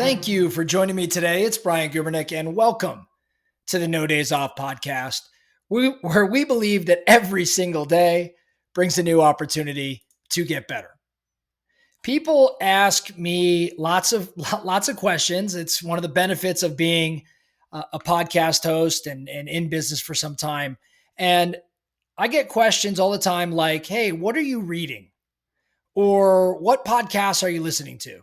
Thank you for joining me today. It's Brian Gubernick, and welcome to the No Days Off podcast, where we believe that every single day brings a new opportunity to get better. People ask me lots of questions. It's one of the benefits of being a podcast host and in business for some time. And I get questions all the time like, hey, what are you reading? Or what podcasts are you listening to?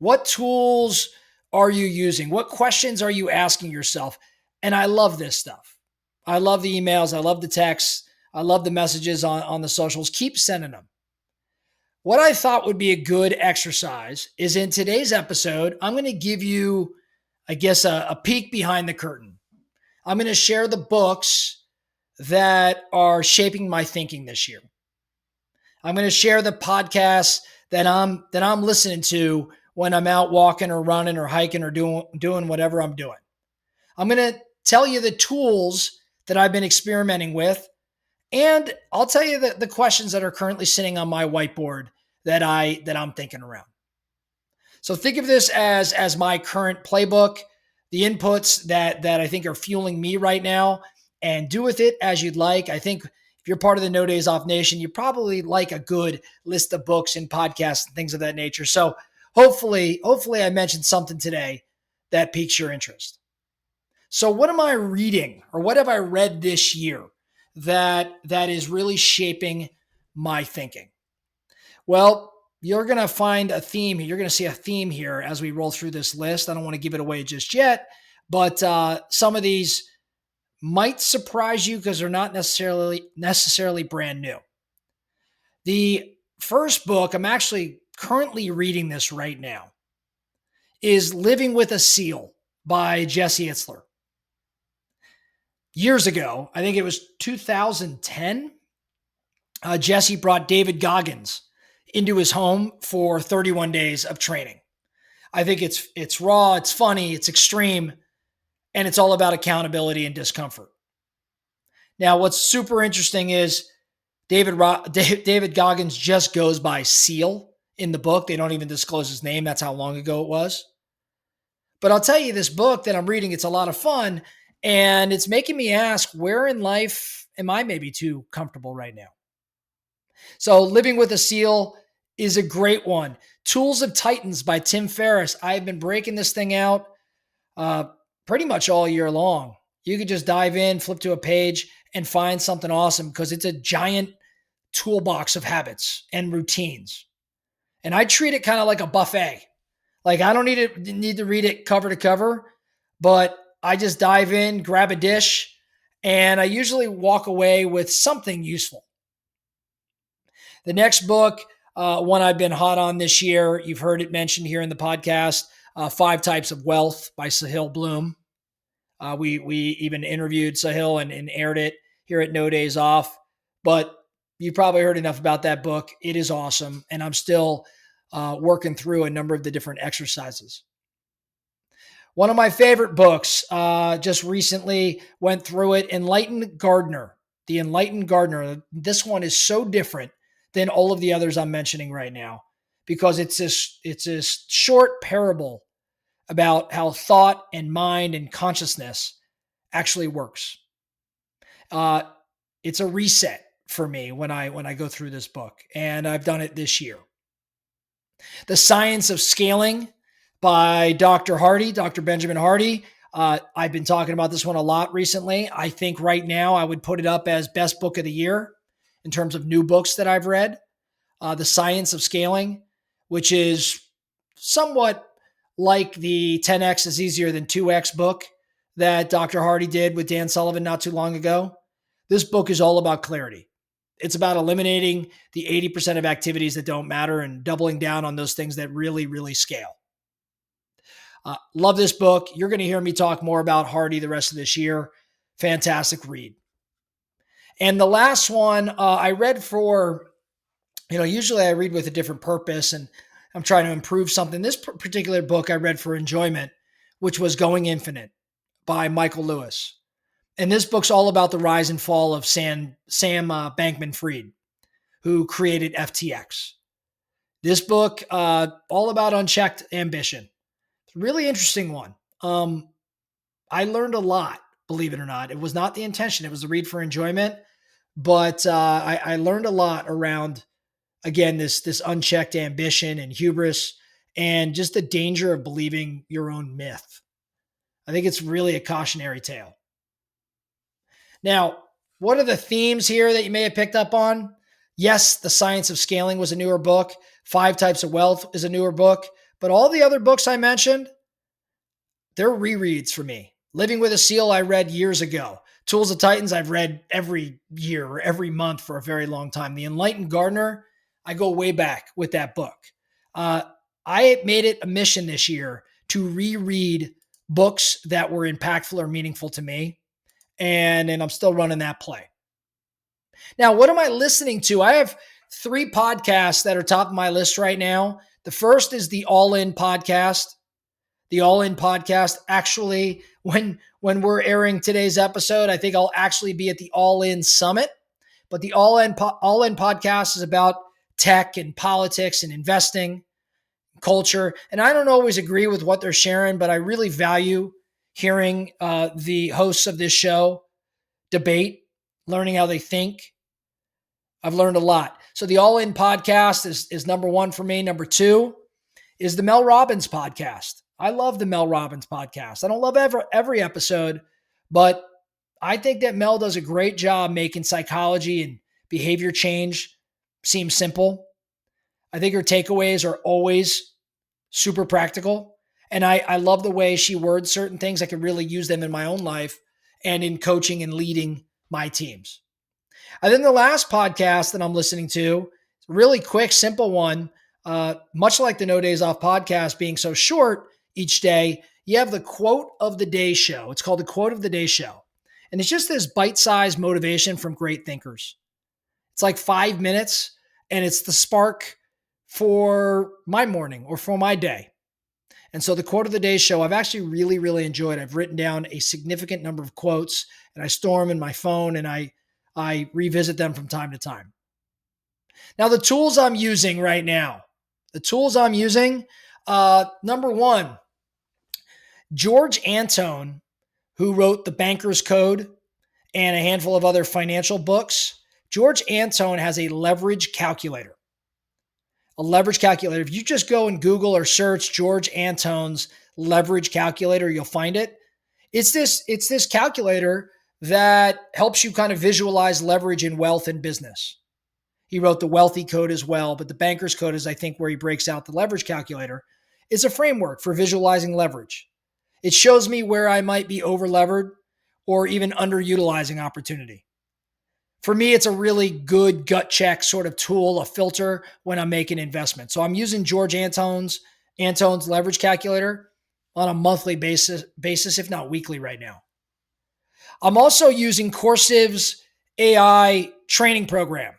What tools are you using? What questions are you asking yourself? And I love this stuff. I love the emails. I love the texts. I love the messages on the socials. Keep sending them. What I thought would be a good exercise is in today's episode, I'm going to give you, I guess, a peek behind the curtain. I'm going to share the books that are shaping my thinking this year. I'm going to share the podcasts that I'm listening to when I'm out walking or running or hiking or doing whatever I'm doing. I'm going to tell you the tools that I've been experimenting with, and I'll tell you the questions that are currently sitting on my whiteboard that I'm thinking around. So think of this as my current playbook, the inputs that I think are fueling me right now, and do with it as you'd like. I think if you're part of the No Days Off Nation, you probably like a good list of books and podcasts and things of that nature. So hopefully I mentioned something today that piques your interest. So what am I reading, or what have I read this year that is really shaping my thinking? Well, you're going to find a theme. You're going to see a theme here as we roll through this list. I don't want to give it away just yet, but some of these might surprise you because they're not necessarily brand new. The first book, I'm actually currently reading this right now, is Living with a Seal by Jesse Itzler. Years ago, I think it was 2010, Jesse brought David Goggins into his home for 31 days of training. I think it's raw, it's funny, it's extreme, and it's all about accountability and discomfort. Now, what's super interesting is David Goggins just goes by Seal in the book. They don't even disclose his name. That's how long ago it was. But I'll tell you, this book that I'm reading, it's a lot of fun, and it's making me ask, where in life am I maybe too comfortable right now? So Living with a Seal is a great one. Tools of Titans by Tim Ferriss. I've been breaking this thing out pretty much all year long. You could just dive in, flip to a page, and find something awesome because it's a giant toolbox of habits and routines. And I treat it kind of like a buffet. Like, I don't need to read it cover to cover, but I just dive in, grab a dish, and I usually walk away with something useful. The next book, one I've been hot on this year, you've heard it mentioned here in the podcast, 5 Types of Wealth by Sahil Bloom. We even interviewed Sahil and aired it here at No Days Off, but you probably heard enough about that book. It is awesome, and I'm still working through a number of the different exercises. One of my favorite books, just recently went through it, Enlightened Gardener, The Enlightened Gardener. This one is so different than all of the others I'm mentioning right now because it's this short parable about how thought and mind and consciousness actually works. It's a reset for me when I go through this book, and I've done it this year. The Science of Scaling by Dr. Benjamin Hardy. I've been talking about this one a lot recently. I think right now I would put it up as best book of the year in terms of new books that I've read. The Science of Scaling, which is somewhat like the 10X is easier than 2X book that Dr. Hardy did with Dan Sullivan not too long ago. This book is all about clarity. It's about eliminating the 80% of activities that don't matter and doubling down on those things that really, really scale. Love this book. You're going to hear me talk more about Hardy the rest of this year. Fantastic read. And the last one I read for, usually I read with a different purpose and I'm trying to improve something. This particular book I read for enjoyment, which was Going Infinite by Michael Lewis. And this book's all about the rise and fall of Sam Bankman-Fried, who created FTX. This book, all about unchecked ambition. Really interesting one. I learned a lot, believe it or not. It was not the intention. It was to read for enjoyment, but I learned a lot around, again, this unchecked ambition and hubris and just the danger of believing your own myth. I think it's really a cautionary tale. Now, what are the themes here that you may have picked up on? Yes, The Science of Scaling was a newer book. Five Types of Wealth is a newer book. But all the other books I mentioned, they're rereads for me. Living with a Seal, I read years ago. Tools of Titans, I've read every year or every month for a very long time. The Enlightened Gardener, I go way back with that book. I made it a mission this year to reread books that were impactful or meaningful to me. And I'm still running that play. Now, what am I listening to? I have 3 podcasts that are top of my list right now. The first is the All In podcast. The All In podcast, actually, when we're airing today's episode, I think I'll actually be at the All In Summit. But the All In podcast is about tech and politics and investing, culture. And I don't always agree with what they're sharing, but I really value hearing the hosts of this show debate, learning how they think. I've learned a lot. So the All In podcast is number 1 for me. Number 2 is the Mel Robbins podcast. I love the Mel Robbins podcast. I don't love every episode, but I think that Mel does a great job making psychology and behavior change seem simple. I think her takeaways are always super practical. And I love the way she words certain things. I can really use them in my own life and in coaching and leading my teams. And then the last podcast that I'm listening to, really quick, simple one, much like the No Days Off podcast being so short each day, you have the Quote of the Day show. It's called the Quote of the Day show. And it's just this bite-sized motivation from great thinkers. It's like 5 minutes, and it's the spark for my morning or for my day. And so the Quote of the Day show, I've actually really, really enjoyed. I've written down a significant number of quotes, and I store them in my phone, and I revisit them from time to time. Now, the tools I'm using right now, number 1, George Antone, who wrote The Banker's Code and a handful of other financial books. George Antone has a leverage calculator. If you just go and Google or search George Antone's leverage calculator, you'll find it. It's this calculator that helps you kind of visualize leverage in wealth and business. He wrote the Wealthy Code as well, but the Banker's Code is, I think, where he breaks out the leverage calculator. It's a framework for visualizing leverage. It shows me where I might be over-levered or even underutilizing opportunity. For me, it's a really good gut check sort of tool, a filter when I'm making investments. So I'm using George Antone's leverage calculator on a monthly basis, if not weekly right now. I'm also using Coursiv's AI training program.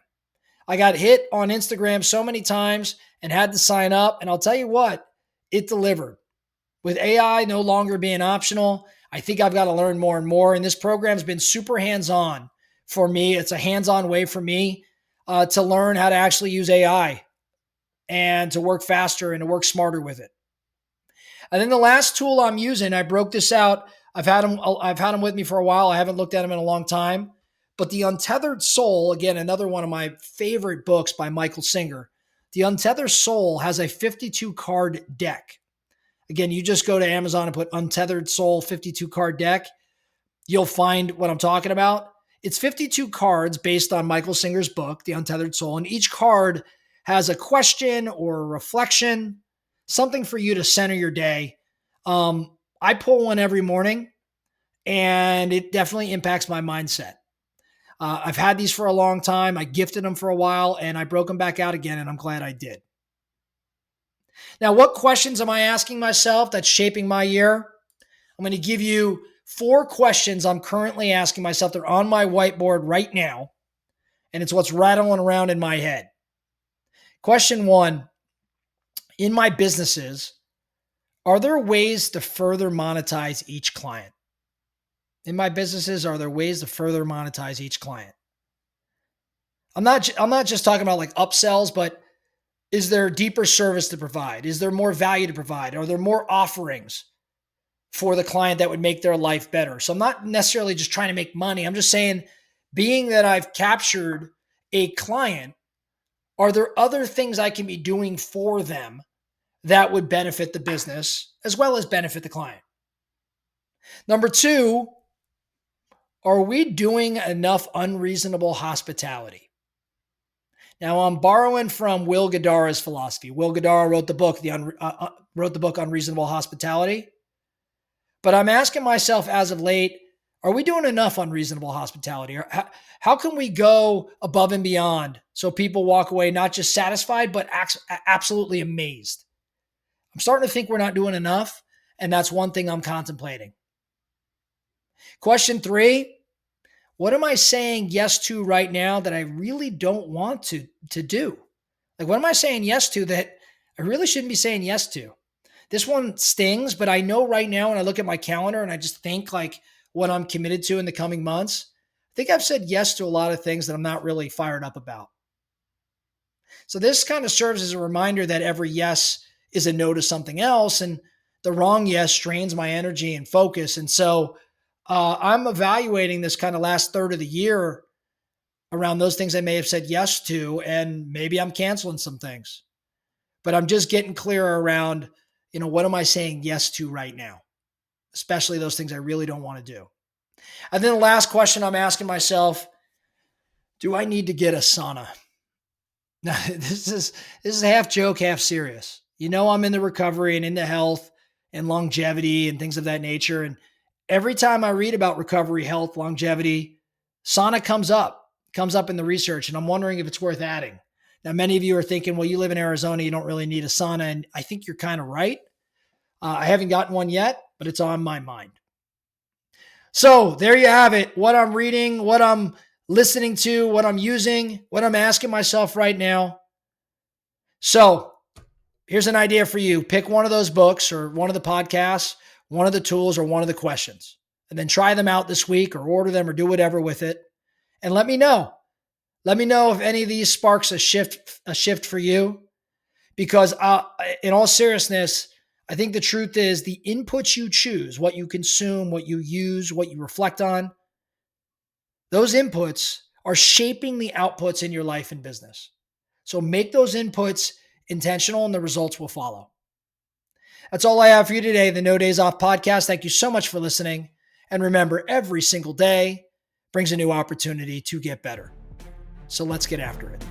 I got hit on Instagram so many times and had to sign up. And I'll tell you what, it delivered. With AI no longer being optional, I think I've got to learn more and more. And this program's been super hands-on for me. It's a hands-on way for me to learn how to actually use AI and to work faster and to work smarter with it. And then the last tool I'm using, I broke this out. I've had them with me for a while. I haven't looked at them in a long time. But The Untethered Soul, again, another one of my favorite books by Michael Singer. The Untethered Soul has a 52-card deck. Again, you just go to Amazon and put Untethered Soul 52-card deck. You'll find what I'm talking about. It's 52 cards based on Michael Singer's book, The Untethered Soul, and each card has a question or a reflection, something for you to center your day. I pull one every morning, and it definitely impacts my mindset. I've had these for a long time. I gifted them for a while, and I broke them back out again, and I'm glad I did. Now, what questions am I asking myself that's shaping my year? I'm going to give you 4 questions I'm currently asking myself. They're on my whiteboard right now, and it's what's rattling around in my head. Question 1, in my businesses, are there ways to further monetize each client? In my businesses, are there ways to further monetize each client? I'm not just talking about like upsells, but Is there deeper service to provide? Is there more value to provide? Are there more offerings for the client that would make their life better? So I'm not necessarily just trying to make money. I'm just saying, being that I've captured a client, are there other things I can be doing for them that would benefit the business as well as benefit the client? Number two, are we doing enough unreasonable hospitality? Now, I'm borrowing from Will Guidara's philosophy. Will Guidara wrote the book, Unreasonable Hospitality. But I'm asking myself as of late, are we doing enough unreasonable hospitality? Or how can we go above and beyond so people walk away not just satisfied, but absolutely amazed? I'm starting to think we're not doing enough, and that's one thing I'm contemplating. Question 3, what am I saying yes to right now that I really don't want to do? Like, what am I saying yes to that I really shouldn't be saying yes to? This one stings, but I know right now when I look at my calendar and I just think like what I'm committed to in the coming months, I think I've said yes to a lot of things that I'm not really fired up about. So this kind of serves as a reminder that every yes is a no to something else, and the wrong yes strains my energy and focus. And so I'm evaluating this kind of last third of the year around those things I may have said yes to, and maybe I'm canceling some things. But I'm just getting clearer around, what am I saying yes to right now? Especially those things I really don't want to do. And then the last question I'm asking myself, do I need to get a sauna? Now, this is half joke, half serious. I'm into recovery and into health and longevity and things of that nature. And every time I read about recovery, health, longevity, sauna comes up in the research. And I'm wondering if it's worth adding. Now, many of you are thinking, well, you live in Arizona, you don't really need a sauna. And I think you're kind of right. I haven't gotten one yet, but it's on my mind. So there you have it. What I'm reading, what I'm listening to, what I'm using, what I'm asking myself right now. So here's an idea for you. Pick one of those books or one of the podcasts, one of the tools, or one of the questions, and then try them out this week or order them or do whatever with it. And let me know. Let me know if any of these sparks a shift for you, because in all seriousness, I think the truth is the inputs you choose, what you consume, what you use, what you reflect on, those inputs are shaping the outputs in your life and business. So make those inputs intentional and the results will follow. That's all I have for you today, the No Days Off podcast. Thank you so much for listening. And remember, every single day brings a new opportunity to get better. So let's get after it.